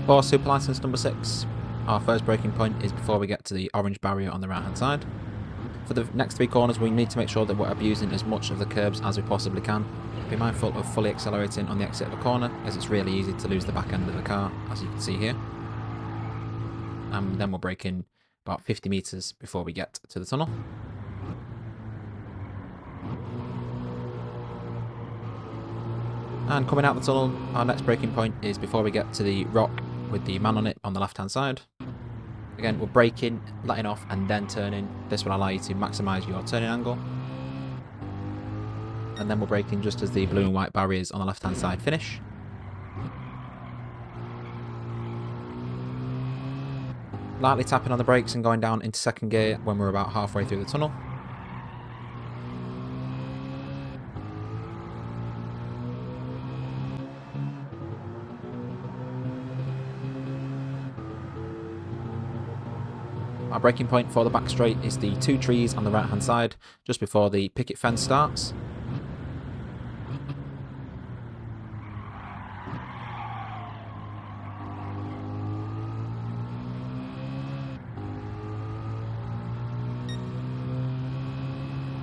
For super license number 6, our first braking point is before we get to the orange barrier on the right hand side. For the next 3 corners, we need to make sure that we're abusing as much of the curbs as we possibly can. Be mindful of fully accelerating on the exit of a corner, as it's really easy to lose the back end of the car, as you can see here. And then we'll brake in about 50 metres before we get to the tunnel. And coming out the tunnel, our next braking point is before we get to the rock with the man on it on the left hand side. Again, we're braking, letting off and then turning. This will allow you to maximise your turning angle. And then we're braking just as the blue and white barriers on the left hand side finish. Lightly tapping on the brakes and going down into second gear when we're about halfway through the tunnel. Our braking point for the back straight is the 2 trees on the right hand side, just before the picket fence starts.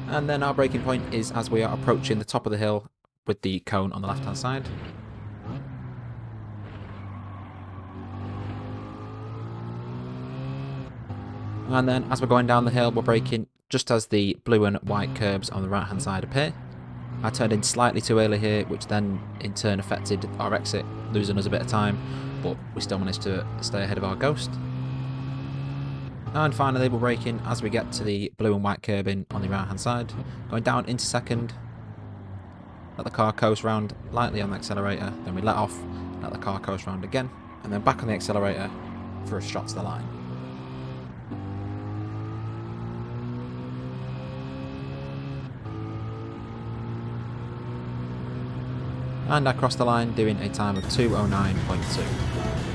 And then our braking point is as we are approaching the top of the hill with the cone on the left hand side. And then as we're going down the hill, we're braking just as the blue and white curbs on the right hand side appear. I turned in slightly too early here, which then in turn affected our exit, losing us a bit of time, but we still managed to stay ahead of our ghost. And finally we're braking as we get to the blue and white curbing on the right hand side, going down into second, let the car coast round lightly on the accelerator, then we let off, let the car coast round again, and then back on the accelerator for a shot to the line. And I crossed the line doing a time of 2:09.2.